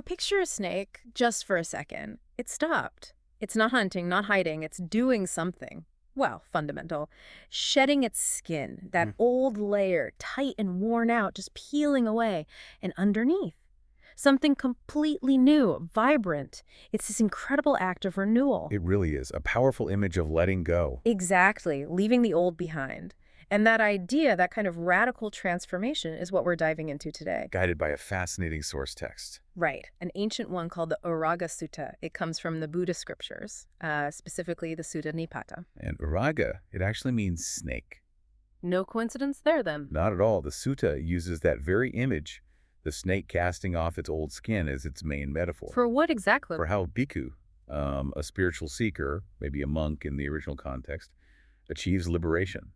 Picture a snake just for a second. It stopped. It's not hunting, not hiding. It's doing something. Well, fundamental. Shedding its skin, that old layer, tight and worn out, just peeling away. And underneath, something completely new, vibrant. It's this incredible act of renewal. It really is a powerful image of letting go. Exactly, leaving the old behind. And that idea, that kind of radical transformation is what we're diving into today. Guided by a fascinating source text. Right, an ancient one called the Uragasutta. It comes from the Buddhist scriptures, specifically the Sutta Nipata. And uraga, it actually means snake. No coincidence there, then. Not at all. The sutta uses that very image, the snake casting off its old skin, as its main metaphor. For what exactly? For how bhikkhu, a spiritual seeker, maybe a monk in the original context, achieves liberation.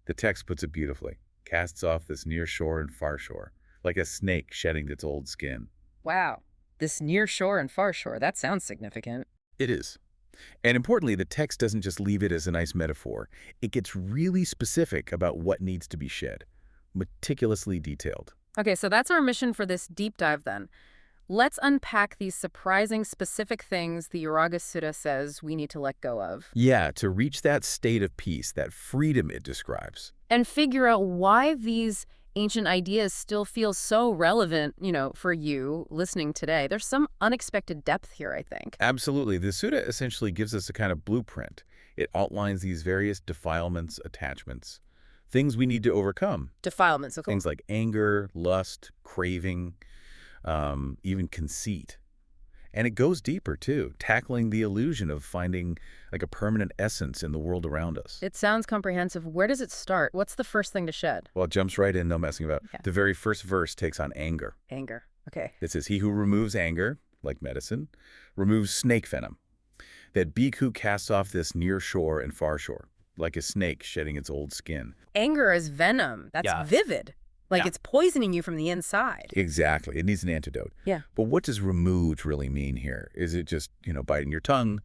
The text puts it beautifully, casts off this near shore and far shore, like a snake shedding its old skin. Wow, this near shore and far shore, that sounds significant. It is. And importantly, the text doesn't just leave it as a nice metaphor. It gets really specific about what needs to be shed, meticulously detailed. Okay, so that's our mission for this deep dive then. Let's unpack these surprising specific things the Uragasutta says we need to let go of. Yeah, to reach that state of peace, that freedom it describes. And figure out why these ancient ideas still feel so relevant, for you listening today. There's some unexpected depth here, I think. Absolutely. The Sutta essentially gives us a kind of blueprint. It outlines these various defilements, attachments, things we need to overcome. Defilements, okay. Things like anger, lust, craving, even conceit. And it goes deeper, too, tackling the illusion of finding like a permanent essence in the world around us. It sounds comprehensive. Where does it start? What's the first thing to shed? Well, it jumps right in, no messing about. Yeah. The very first verse takes on anger. Anger. Okay. It says, he who removes anger, like medicine, removes snake venom. That bhikkhu casts off this near shore and far shore, like a snake shedding its old skin. Anger is venom. That's vivid. Like it's poisoning you from the inside. Exactly. It needs an antidote. Yeah. But what does removed really mean here? Is it just, biting your tongue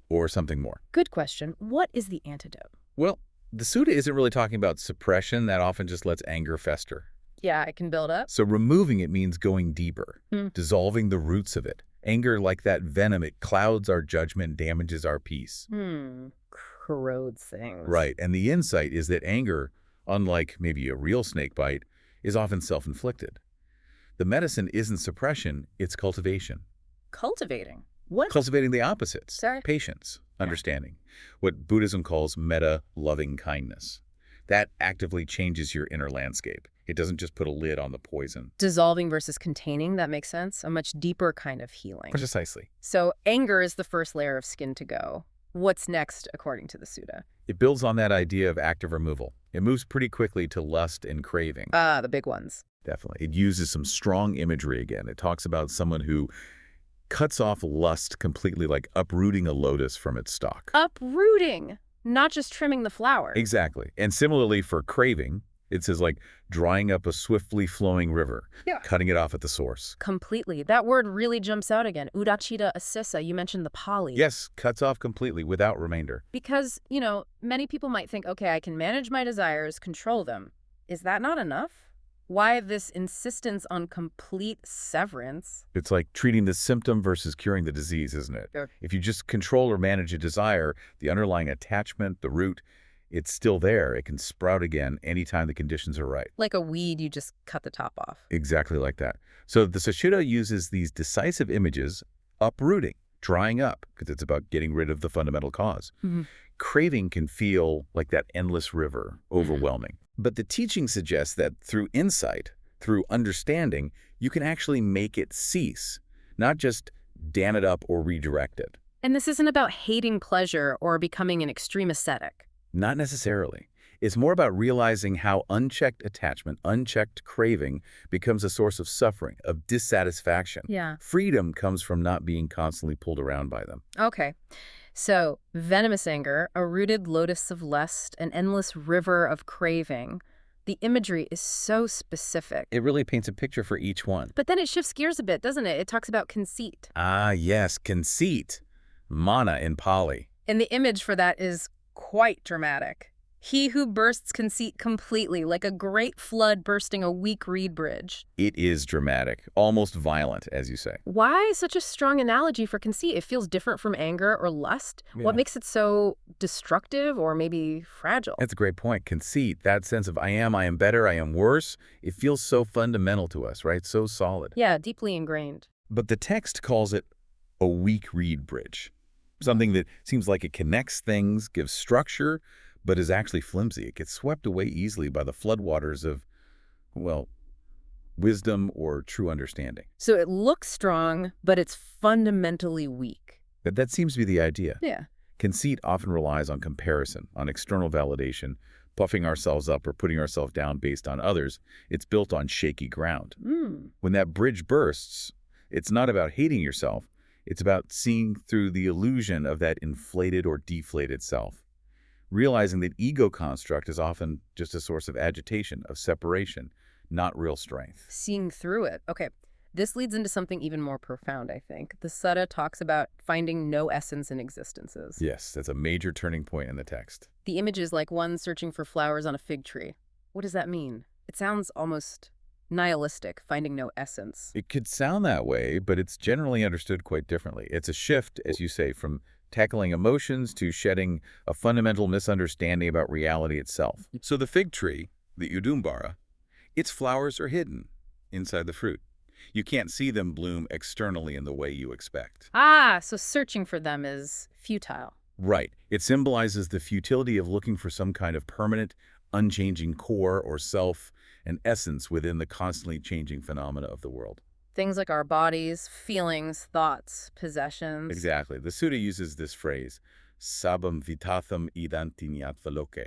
or something more? Good question. What is the antidote? Well, the Sutta isn't really talking about suppression. That often just lets anger fester. Yeah, it can build up. So removing it means going deeper, dissolving the roots of it. Anger, like that venom, it clouds our judgment, damages our peace. Corrodes things. Right. And the insight is that anger, unlike maybe a real snake bite, is often self-inflicted. The medicine isn't suppression, it's cultivation. Cultivating? What? Cultivating the opposites. Sorry? Patience, understanding. What Buddhism calls metta, loving kindness. That actively changes your inner landscape. It doesn't just put a lid on the poison. Dissolving versus containing, that makes sense. A much deeper kind of healing. Precisely. So anger is the first layer of skin to go. What's next, according to the Sutta? It builds on that idea of active removal. It moves pretty quickly to lust and craving. The big ones. Definitely. It uses some strong imagery again. It talks about someone who cuts off lust completely, like uprooting a lotus from its stalk. Uprooting, not just trimming the flower. Exactly. And similarly for craving, it says like drying up a swiftly flowing river, cutting it off at the source. Completely. That word really jumps out again. Udachita asissa, you mentioned the Pali. Yes, cuts off completely without remainder. Because, many people might think, okay, I can manage my desires, control them. Is that not enough? Why this insistence on complete severance? It's like treating the symptom versus curing the disease, isn't it? Sure. If you just control or manage a desire, the underlying attachment, the root, it's still there. It can sprout again anytime the conditions are right. Like a weed, you just cut the top off. Exactly like that. So the Sutta uses these decisive images, uprooting, drying up, because it's about getting rid of the fundamental cause. Craving can feel like that endless river, overwhelming. But the teaching suggests that through insight, through understanding, you can actually make it cease, not just dam it up or redirect it. And this isn't about hating pleasure or becoming an extreme ascetic. Not necessarily. It's more about realizing how unchecked attachment, unchecked craving becomes a source of suffering, of dissatisfaction. Yeah. Freedom comes from not being constantly pulled around by them. Okay. So, venomous anger, a rooted lotus of lust, an endless river of craving. The imagery is so specific. It really paints a picture for each one. But then it shifts gears a bit, doesn't it? It talks about conceit. Ah, yes, conceit. Mana in Pali. And the image for that is quite dramatic. He who bursts conceit completely, like a great flood bursting a weak reed bridge. It is dramatic, almost violent, as you say. Why such a strong analogy for conceit? It feels different from anger or lust. Yeah. What makes it so destructive or maybe fragile? That's a great point. Conceit, that sense of I am better, I am worse, it feels so fundamental to us, right? So solid. Yeah, deeply ingrained. But the text calls it a weak reed bridge, something that seems like it connects things, gives structure, but is actually flimsy. It gets swept away easily by the floodwaters of, well, wisdom or true understanding. So it looks strong, but it's fundamentally weak. That seems to be the idea. Yeah. Conceit often relies on comparison, on external validation, puffing ourselves up or putting ourselves down based on others. It's built on shaky ground. When that bridge bursts, it's not about hating yourself. It's about seeing through the illusion of that inflated or deflated self. Realizing that ego construct is often just a source of agitation, of separation, not real strength. Seeing through it. Okay. This leads into something even more profound, I think. The Sutta talks about finding no essence in existences. Yes, that's a major turning point in the text. The image is like one searching for flowers on a fig tree. What does that mean? It sounds almost nihilistic, finding no essence. It could sound that way, but it's generally understood quite differently. It's a shift, as you say, from tackling emotions to shedding a fundamental misunderstanding about reality itself. So the fig tree, the udumbara, its flowers are hidden inside the fruit. You can't see them bloom externally in the way you expect. Ah, so searching for them is futile. Right. It symbolizes the futility of looking for some kind of permanent, unchanging core or self and essence within the constantly changing phenomena of the world. Things like our bodies, feelings, thoughts, possessions. Exactly. The Sutta uses this phrase, sabam vitatham idanti nyātvaloke,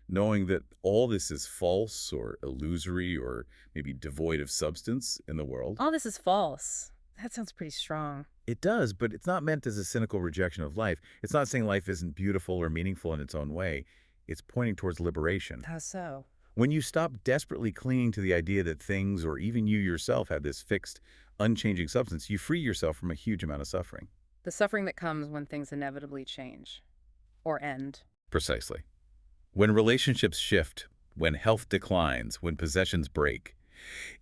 knowing that all this is false or illusory or maybe devoid of substance in the world. All this is false. That sounds pretty strong. It does, but it's not meant as a cynical rejection of life. It's not saying life isn't beautiful or meaningful in its own way. It's pointing towards liberation. How so? When you stop desperately clinging to the idea that things or even you yourself have this fixed, unchanging substance, you free yourself from a huge amount of suffering. The suffering that comes when things inevitably change. Or end. Precisely. When relationships shift, when health declines, when possessions break.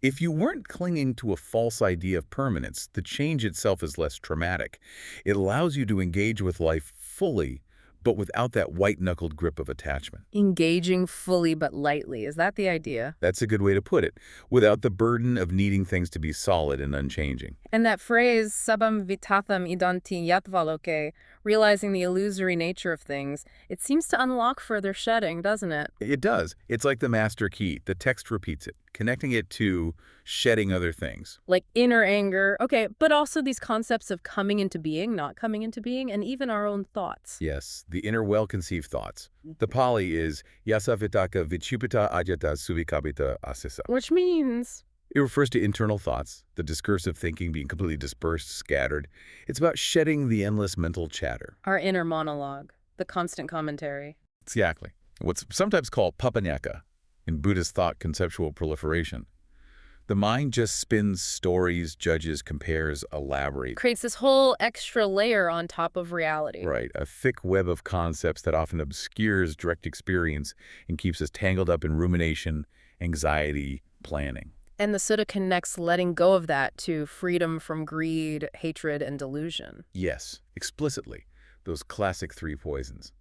If you weren't clinging to a false idea of permanence, the change itself is less traumatic. It allows you to engage with life fully, but without that white-knuckled grip of attachment. Engaging fully but lightly. Is that the idea? That's a good way to put it, without the burden of needing things to be solid and unchanging. And that phrase, sabam vitatham idanti yatvaloke, realizing the illusory nature of things, it seems to unlock further shedding, doesn't it? It does. It's like the master key. The text repeats it, connecting it to shedding other things. Like inner anger. Okay, but also these concepts of coming into being, not coming into being, and even our own thoughts. Yes, the inner well-conceived thoughts. The Pali is yasa vitaka vichupita ajata suvikabita asisa. Which means... It refers to internal thoughts, the discursive thinking being completely dispersed, scattered. It's about shedding the endless mental chatter. our inner monologue, the constant commentary. Exactly. What's sometimes called papanyaka in Buddhist thought conceptual proliferation. The mind just spins stories, judges, compares, elaborates. Creates this whole extra layer on top of reality. Right, a thick web of concepts that often obscures direct experience and keeps us tangled up in rumination, anxiety, planning. And the Sutta connects letting go of that to freedom from greed, hatred, and delusion. Yes, explicitly, those classic three poisons.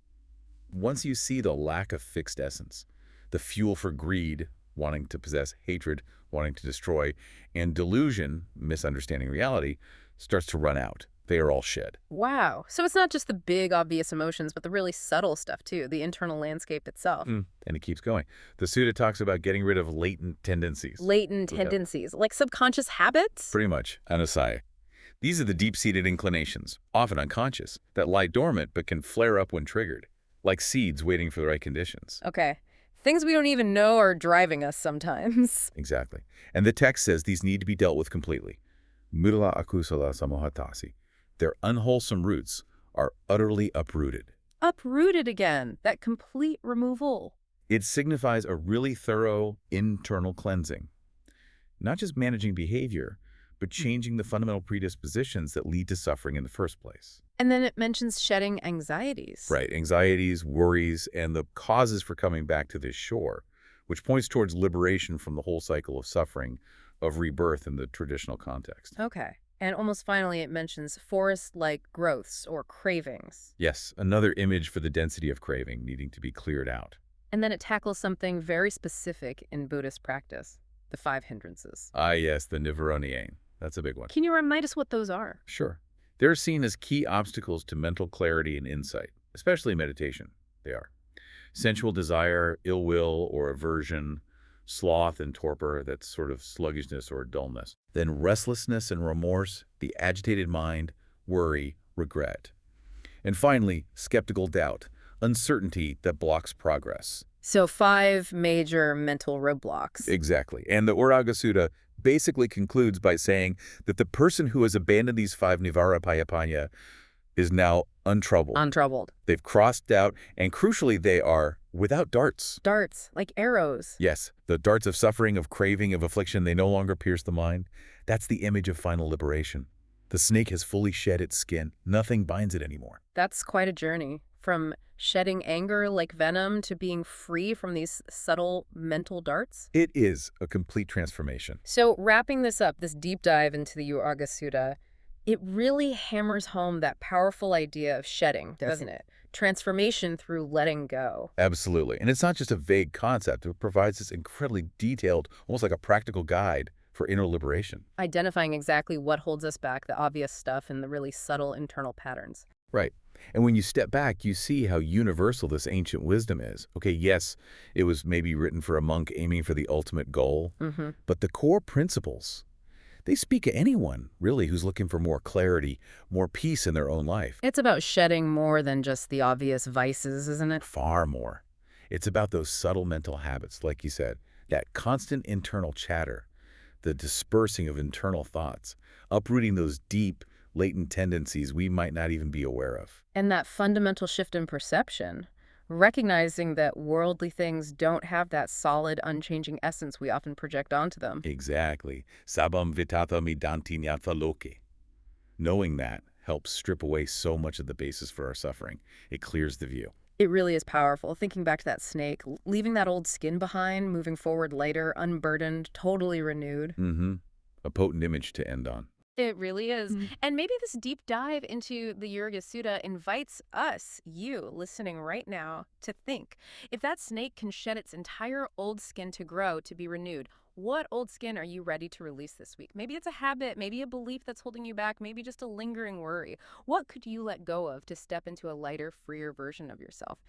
Once you see the lack of fixed essence, the fuel for greed, wanting to possess, hatred, wanting to destroy, and delusion, misunderstanding reality, starts to run out. They are all shed. Wow. So it's not just the big, obvious emotions, but the really subtle stuff, too, the internal landscape itself. And it keeps going. The Sutta talks about getting rid of latent tendencies. Latent tendencies, like subconscious habits? Pretty much, anasaya. These are the deep-seated inclinations, often unconscious, that lie dormant but can flare up when triggered, like seeds waiting for the right conditions. Okay. Things we don't even know are driving us sometimes. Exactly. And the text says these need to be dealt with completely. Mudala akusala samohatasi. Their unwholesome roots are utterly uprooted. Uprooted again, that complete removal. It signifies a really thorough internal cleansing. Not just managing behavior, but changing the fundamental predispositions that lead to suffering in the first place. And then it mentions shedding anxieties. Right, anxieties, worries, and the causes for coming back to this shore, which points towards liberation from the whole cycle of suffering, of rebirth in the traditional context. Okay. And almost finally it mentions forest-like growths or cravings. Yes, another image for the density of craving needing to be cleared out. And then it tackles something very specific in Buddhist practice, the 5 hindrances. Ah, yes, the nivaroniyain. That's a big one. Can you remind us what those are? Sure. They're seen as key obstacles to mental clarity and insight, especially meditation. They are. Sensual desire, ill will or aversion, sloth and torpor, that's sort of sluggishness or dullness. Then restlessness and remorse, the agitated mind, worry, regret. And finally, skeptical doubt, uncertainty that blocks progress. So 5 major mental roadblocks. Exactly. And the Uragasutta basically concludes by saying that the person who has abandoned these 5 nivara is now untroubled. Untroubled. They've crossed doubt, and crucially, they are without darts. Darts, like arrows. Yes, the darts of suffering, of craving, of affliction, they no longer pierce the mind. That's the image of final liberation. The snake has fully shed its skin. Nothing binds it anymore. That's quite a journey. From shedding anger like venom to being free from these subtle mental darts. It is a complete transformation. So wrapping this up, this deep dive into the Uragasutta, it really hammers home that powerful idea of shedding, doesn't it? Transformation through letting go. Absolutely. And it's not just a vague concept. It provides this incredibly detailed, almost like a practical guide for inner liberation. Identifying exactly what holds us back, the obvious stuff and the really subtle internal patterns. Right. And when you step back, you see how universal this ancient wisdom is. Okay, yes, it was maybe written for a monk aiming for the ultimate goal, but the core principles, they speak to anyone, really, who's looking for more clarity, more peace in their own life. It's about shedding more than just the obvious vices, isn't it? Far more. It's about those subtle mental habits, like you said, that constant internal chatter, the dispersing of internal thoughts, uprooting those deep, latent tendencies we might not even be aware of. And that fundamental shift in perception, recognizing that worldly things don't have that solid, unchanging essence we often project onto them. Exactly. Sabam vitata midanti nyatva loke. Knowing that helps strip away so much of the basis for our suffering. It clears the view. It really is powerful. Thinking back to that snake, leaving that old skin behind, moving forward later, unburdened, totally renewed. A potent image to end on. It really is. And maybe this deep dive into the Uragasutta invites us, you listening right now, to think. If that snake can shed its entire old skin to grow, to be renewed, what old skin are you ready to release this week? Maybe it's a habit, maybe a belief that's holding you back, maybe just a lingering worry. What could you let go of to step into a lighter, freer version of yourself?